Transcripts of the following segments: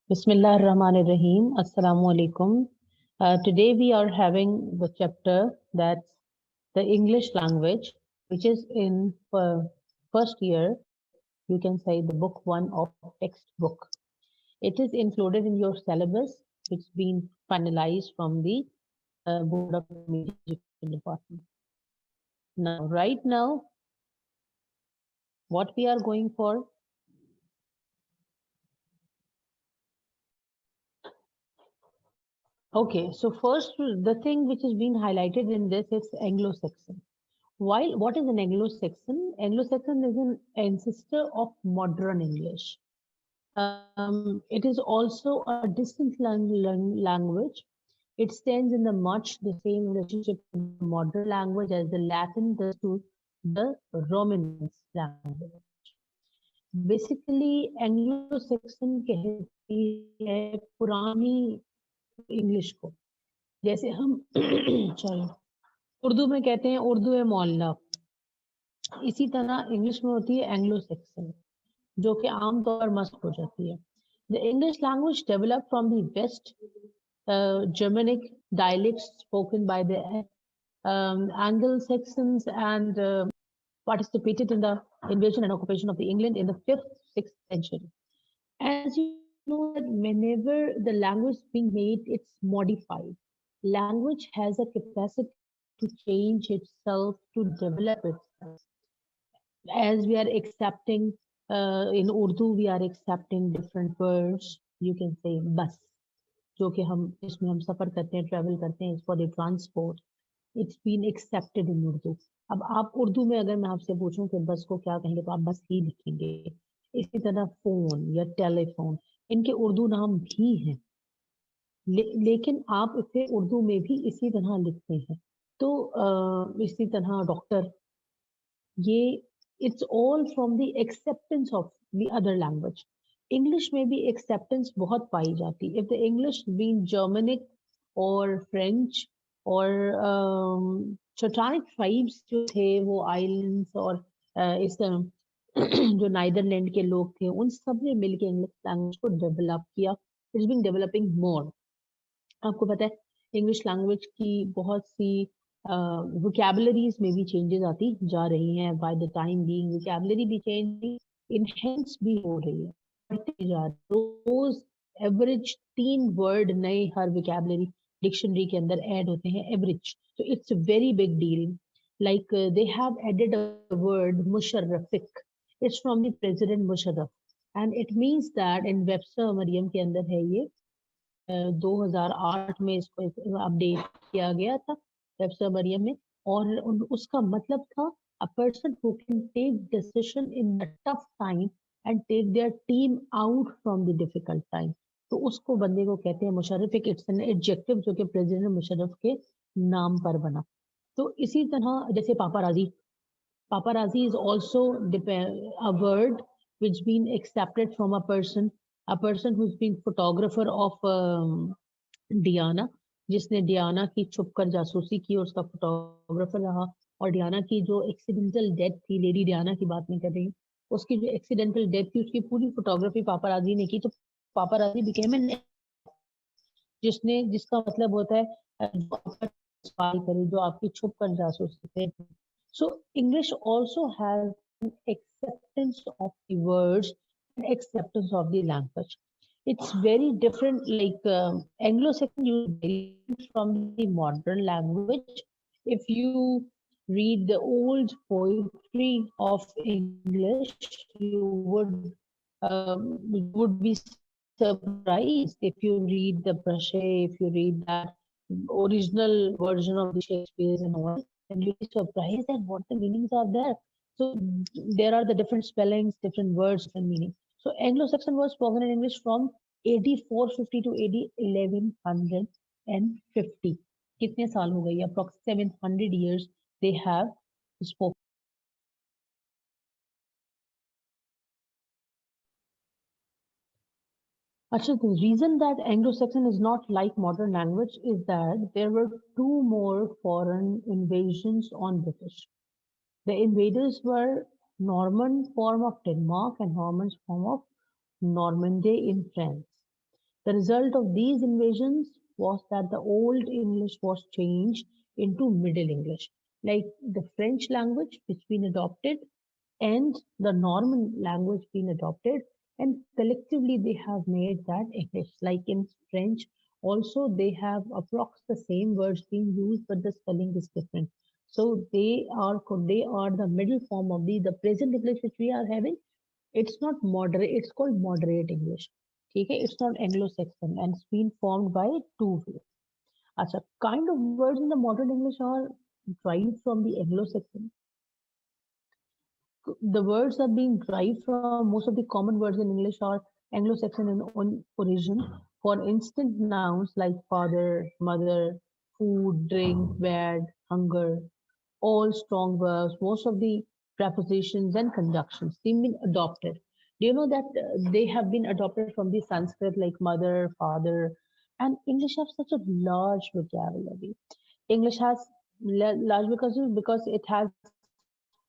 Bismillah ar-Rahman ar-Rahim. Assalamu alaikum. Today we are having the chapter that's the English language, which is in first year. You can say the book one of textbook. It is included in your syllabus. It's been finalized from the Board of Education Department. Now, right now, what we are going for. Okay, so first, the thing which is being highlighted in this is Anglo-Saxon. While what is an Anglo-Saxon? Anglo-Saxon is an ancestor of modern English. It is also a distinct language. It stands in the much the same relationship to the modern language as the Latin does to the Roman language. Basically, Anglo-Saxon कहती है पुरानी English को, जैसे हम sorry Urdu में कहते हैं उर्दू है मोहल्ला, इसी तरह इंग्लिश में होती है एंग्लो सेक्सन, जो कि आमतौर पर मस्त हो जाती है. The English language develop from the west Germanic dialects spoken by the Anglo-Saxons and participated in the invasion and occupation of the England in the 5th, 6th century. As you know that whenever the language is being made, it's modified. Language has a capacity to change itself, to develop itself. As we are accepting in Urdu, we are accepting different words. You can say bus, जो कि हम इसमें हम सफर करते हैं, travel करते हैं, for the transport. It's been accepted in Urdu. अब आप उर्दू में अगर मैं आपसे पूछूं कि बस को क्या कहेंगे, तो आप बस ही लिखेंगे. इसी तरह फोन या टेलीफोन, इनके उर्दू नाम भी हैं, लेकिन आप इसे उर्दू में भी इसी तरह लिखते हैं. तो इसी तरह डॉक्टर, ये it's all from the acceptance of the other language. English में भी एक्सेप्टेंस बहुत पाई जाती. If the English been Germanic और फ्रेंच और चटानिक ट्राइब्स जो थे वो आइलैंड्स और इस जो नाइदरलैंड के लोग थे, उन सब ने मिलकर इंग्लिश लैंग्वेज को डेवलप किया. इट्स बीन डेवलपिंग मोर. आपको पता है इंग्लिश लैंग्वेज की बहुत सी वोकैबुलरीज में भी चेंजेस आती जा रही हैं. By the time being vocabulary भी चेंज, इनहेंस भी हो रही है, बढ़ती जा रही है. रोज एवरेज 3 वर्ड नए हर वोकैबुलरी डिक्शनरी के अंदर ऐड होते हैं, एवरेज. तो it's a very big deal. Like they have added a word Musharrafic. It's from the president Musharraf and it means that in Webster Merriam के अंदर है ये. 2008 में इसको अपडेट किया गया था वेबस्टर मरियम में, और उसका मतलब था a person who can take decision in a tough time and take their team out from the difficult time. तो उसको बंदे को कहते हैं मुशर्रफ. इट्स एन एडजेक्टिव जो कि प्रेसिडेंट मुशर्रफ के नाम पर बना. तो इसी तरह जैसे पापाराजी, paparazzi is also a word which been accepted from a person who's been photographer of Diana, जिसने डियाना की छुपकर जासूसी की और उसका फोटोग्राफर रहा. और डियाना की जो एक्सीडेंटल डेथ थी, लेडी डियाना की बात नहीं कर रही हूँ, उसकी जो एक्सीडेंटल डेथ थी उसकी पूरी फोटोग्राफी पापाराजी ने की. तो पापाराजी बिकेम एन, जिसने जिसका मतलब होता है जो आपका स्पाई करे, जो आपकी छुप कर जासूसी करे. So English also has an acceptance of the words and acceptance of the language. It's very different, like Anglo-Saxon is very different from the modern language. If you read the old poetry of English, you would be surprised if you read the Brashe, if you read that original version of the Shakespeare and all, and you'll be surprised at what the meanings are there. So there are the different spellings, different words, and meaning. So Anglo-Saxon was spoken in English from AD 450 to AD 1150. कितने साल हो गए? Approximately 700 years they have spoken. Actually, the reason that Anglo-Saxon is not like modern language is that there were 2 more foreign invasions on British. The invaders were Norman form of Denmark and Norman form of Normandy in France. The result of these invasions was that the Old English was changed into Middle English, like the French language, which been adopted, and the Norman language been adopted, and collectively they have made that English. Like in French, also they have approx the same words being used, but the spelling is different. So they are the middle form of the present English which we are having. It's not moderate, it's called moderate English. Okay, it's not Anglo-Saxon and it's been formed by two ways. Acha, kind of words in the modern English are derived from the Anglo-Saxon. The words are being derived from most of the common words in English are Anglo-Saxon in origin. For instant nouns like father, mother, food, drink, bed, hunger, all strong verbs, most of the prepositions and conjunctions, they've been adopted. Do you know that they have been adopted from the Sanskrit like mother, father, and English has such a large vocabulary. English has large because it has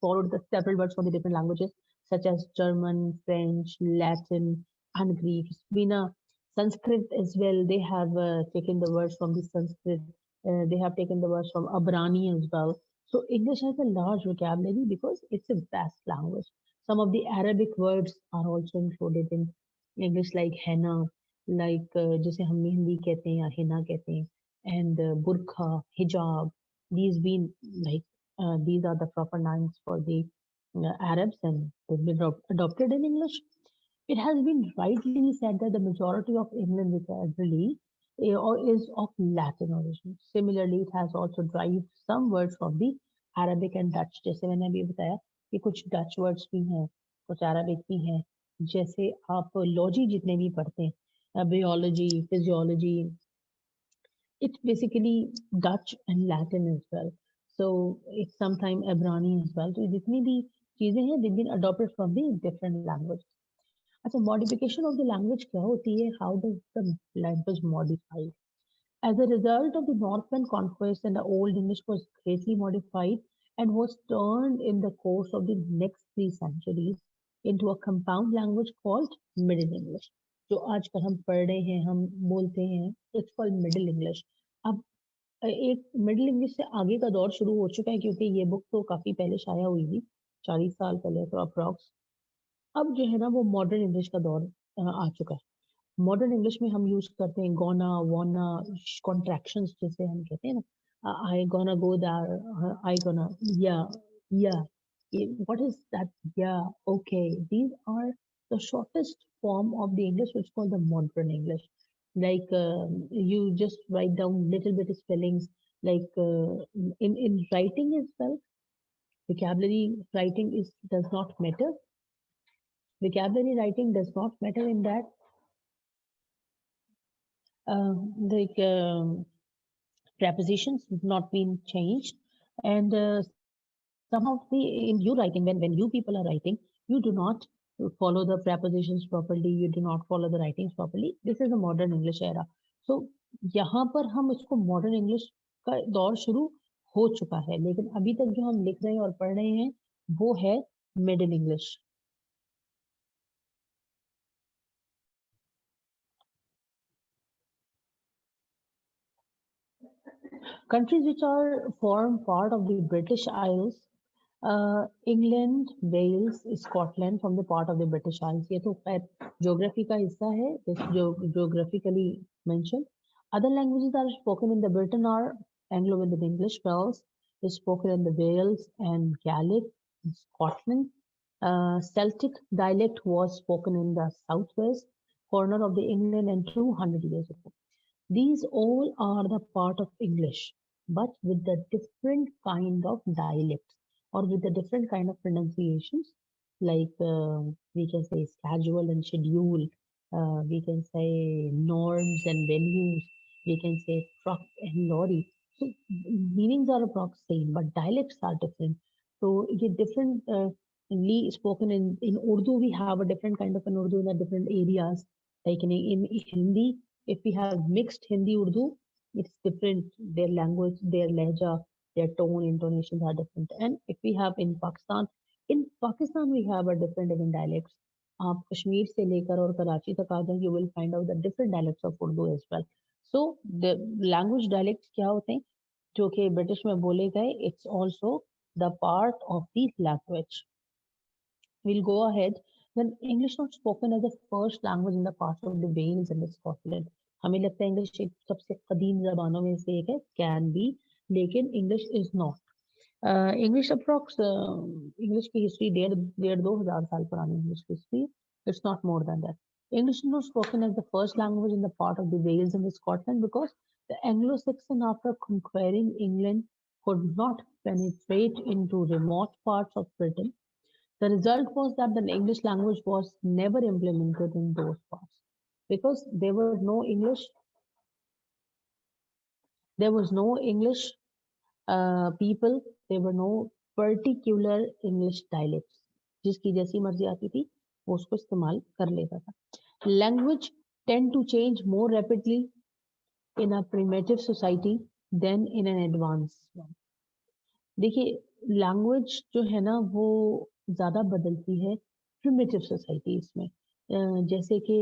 borrowed the several words from the different languages such as German, French, Latin, and Greek. It's been a Sanskrit as well. They have taken the words from the Sanskrit. They have taken the words from Abrani as well. So English has a large vocabulary because it's a vast language. Some of the Arabic words are also included in English, like henna, like जिसे हम मेहंदी कहते हैं या हिना कहते हैं, and burqa, hijab. These been like these are the proper names for the Arabs, and they've been adopted in English. It has been rightly said that the majority of England vocabulary is of Latin origin. Similarly, it has also derived some words from the Arabic and Dutch. जैसे मैंने अभी बताया कि कुछ Dutch words भी हैं, कुछ Arabic भी हैं. जैसे आप लॉजी जितने भी पढ़ते हैं, biology, physiology, it's basically Dutch and Latin as well. So it's sometimes Ebrani as well. So जितनी भी चीजें हैं, they've been adopted from the different languages. अच्छा, modification of the language क्या होती है? How does the language modify? As a result of the Northern conquest, and the Old English was greatly modified and was turned in the course of the next 3 centuries into a compound language called Middle English. जो आजकल हम पढ़ रहे हैं, हम बोलते हैं, it's called Middle English. अब एक मिडिल इंग्लिश से आगे का दौर शुरू हो चुका है क्योंकि ये बुक तो काफी पहले शाया हुई थी, 40 साल पहले तो अप्रॉक्स. अब जो है ना वो मॉडर्न इंग्लिश का दौर आ चुका है. मॉडर्न इंग्लिश में हम यूज करते हैं गोना, वोना, कॉन्ट्रैक्शंस जिसे हम कहते हैं ना, I gonna go there, I gonna, yeah, yeah, what is that, yeah, okay. These are the shortest form of the English, which is called the modern English. Like you just write down little bit of spellings, like in writing as well. Vocabulary writing is does not matter. Vocabulary writing does not matter in that. Like prepositions have not been changed, and somehow in you writing, when you people are writing, you do not follow the prepositions properly, you do not follow the writings properly. This is a modern English era. So यहाँ पर हम इसको modern English का दौर शुरू हो चुका है, लेकिन अभी तक जो हम लिख रहे हैं और पढ़ रहे हैं वो है middle English. Countries which are form part of the British Isles, England, Wales, Scotland from the part of the British Isles. ये तो खैर geography का हिस्सा है, this geographically mentioned. Other languages that are spoken in the Britain are Anglo and English. Welsh is spoken in the Wales and Gaelic in Scotland. Celtic dialect was spoken in the southwest corner of the England and 200 years ago. These all are the part of English, but with the different kind of dialects or with the different kind of pronunciations. Like we can say schedule and schedule, we can say norms and venues, we can say truck and lorry. So meanings are approx same, but dialects are different. So it is different. Spoken in Urdu, we have a different kind of an Urdu in the different areas. Like in Hindi, if we have mixed Hindi Urdu, it's different. Their language, their lehja, their tone, intonations are different. And if we have in Pakistan we have a different dialects. आप कश्मीर से लेकर और कराची तक आ जाए, you will find out the different dialects of Urdu as well. So the language dialects क्या होते हैं जो कि ब्रिटिश में बोले गए, it's also the part of the language. We'll go ahead. Then English not spoken as the first language in the parts of the Wales and the Scotland. हमें लगता है इंग्लिश एक सबसे कदीम जबानों में से एक है, कैन बी, लेकिन English is not. English approx English की हिस्ट्री 1,500 2,000 साल पुरानी इंग्लिश की history. It's not more than that. English is not spoken as the first language in the part of the Wales and the Scotland because the Anglo-Saxon, after conquering England, could not penetrate into remote parts of Britain. The result was that the English language was never implemented in those parts because there was no English people, there were no particular English dialects. जिसकी जैसी मर्जी आती थी वो उसको इस्तेमाल कर लेता था. Language tend to change more rapidly in a primitive society than in an advanced one. देखिए लैंग्वेज जो है ना वो ज़्यादा बदलती है प्रिमिटिव सोसाइटीज में. जैसे कि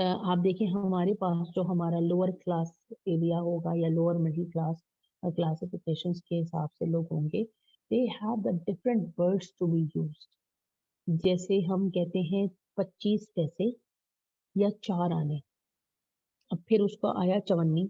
आप देखें हमारे पास जो हमारा लोअर क्लास एरिया होगा या लोअर मिडिल क्लास क्लासिफिकेशंस के हिसाब से लोग होंगे, they have the different words to be used. जैसे हम कहते हैं 25 पैसे या 4 आने, अब फिर उसको आया चवन्नी.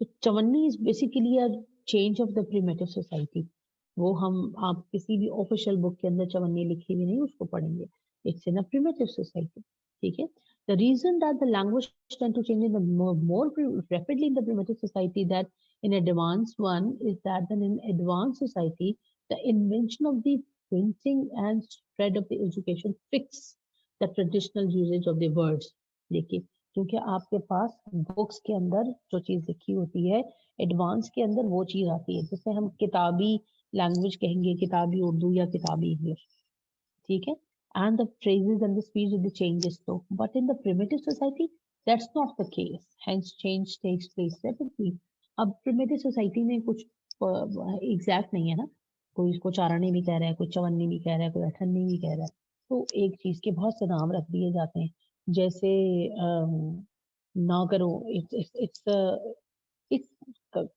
तो chavanni is basically a change of the primitive society. वो हम आप किसी भी ऑफिशियल बुक के अंदर चवन्नी लिखी हुई नहीं उसको पढ़ेंगे. It's in a primitive society. ठीक है. The reason that the language tend to change in the more rapidly in the primitive society that in advanced one is that then in advanced society the invention of the printing and spread of the education fix the traditional usage of the words. देखिए क्योंकि आपके पास books के अंदर जो चीज लिखी होती है एडवांस के अंदर वो चीज आती है, जिसे हम किताबी लैंग्वेज कहेंगे, किताबी उर्दू या किताबी इंग्लिश. ठीक है. And the phrases and the speech of the changes though, but in the primitive society that's not the case, hence change takes place rapidly. अब primitive society में कुछ एग्जैक्ट नहीं है ना, कोई इसको चारानी भी कह रहा है, कोई चवन्नी भी कह रहा है, कोई अठन्नी भी कह रहा है. तो एक चीज के बहुत से नाम रख दिए जाते हैं. जैसे ना करो, it's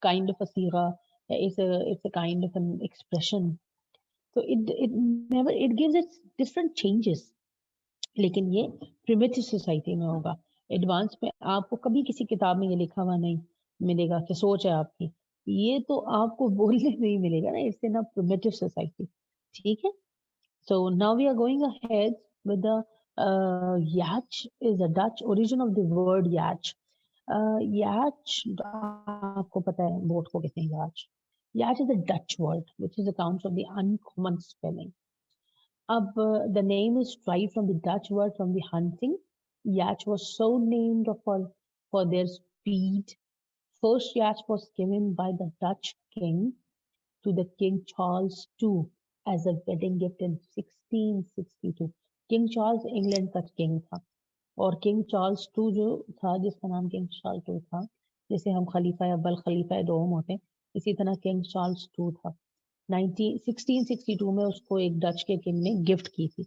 kind of a sigha, it's a kind of an expression. So it gives it different changes. लेकिन ये प्रिमिटिव सोसाइटी में होगा. एडवांस में आपको कभी किसी किताब में ये लिखा हुआ नहीं मिलेगा कि सोच है आपकी, ये तो आपको बोलने में ही मिलेगा ना. इससे ना प्रिमिटिव सोसाइटी. ठीक है. So now we are going ahead with the yacht is a Dutch origin of the word yacht. Yacht आपको पता है बोट को कहते हैं yacht. Yacht is a Dutch word which is accounts of the uncommon spelling. अब the name is derived from the Dutch word from the hunting. Yacht was so named for their speed. First yacht was given by the Dutch king to the King Charles II as a wedding gift in 1662. King Charles England का king था और king Charles to जो था, जिसका नाम king Charles to था, जैसे हम खलीफा अव्वल खलीफा दोम होते हैं, इसी तरह किंग चार्ल्स टू था. 1662 में उसको एक डच के किंग ने गिफ्ट की थी.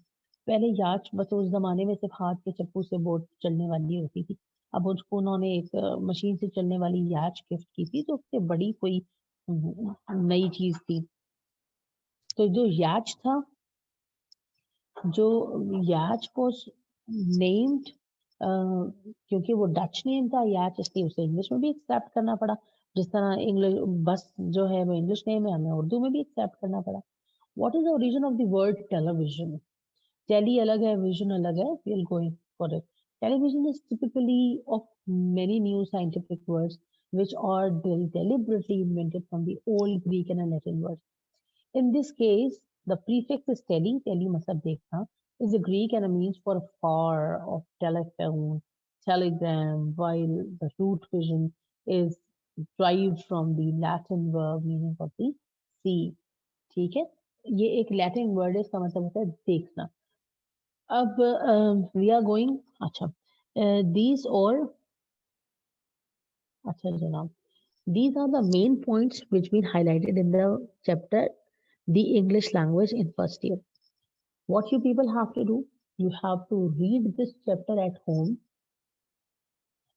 पहले याच बस उस जमाने में सिर्फ हाथ के चप्पू से बोट चलने वाली होती थी. अब उसको उन्होंने एक मशीन से चलने वाली याच गिफ्ट की थी, तो उससे बड़ी कोई नई चीज थी. तो जो याच था, जो याच वाज नेम्ड, क्योंकि वो डच नेम था याच, इसलिए उसे इंग्लिश में भी एक्सेप्ट करना पड़ा. जिस तरह इंग्लिश बस जो है वो इंग्लिश नेम है, हमें उर्दू में भी एक्सेप्ट करना पड़ा. What is the origin of the word television? Tele अलग है, विजन अलग है. We will going for it. Television is typically of many new scientific words which are deliberately invented from the old Greek and Latin words. In this case, the prefix is tele, tele matlab dekhna, is a Greek and a means for far of telephone, telegram, while the root vision is derived from the Latin verb meaning of the see. ठीक है. ये एक Latin word है, इसका मतलब होता है देखना. अब वी आर गोइंग. अच्छा दीज और अच्छा जनाब, these are the main points which been highlighted in the chapter the English language in first year. What you people have to do, You have to read this chapter at home.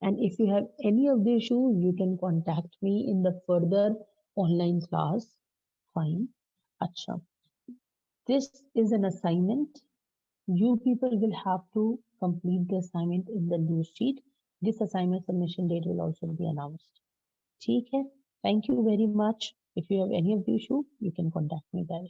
And if you have any of the issue, you can contact me in the further online class. Fine. Acha. This is an assignment. You people will have to complete the assignment in the news sheet. This assignment submission date will also be announced. ठीक है? Thank you very much. If you have any of the issue, you can contact me there.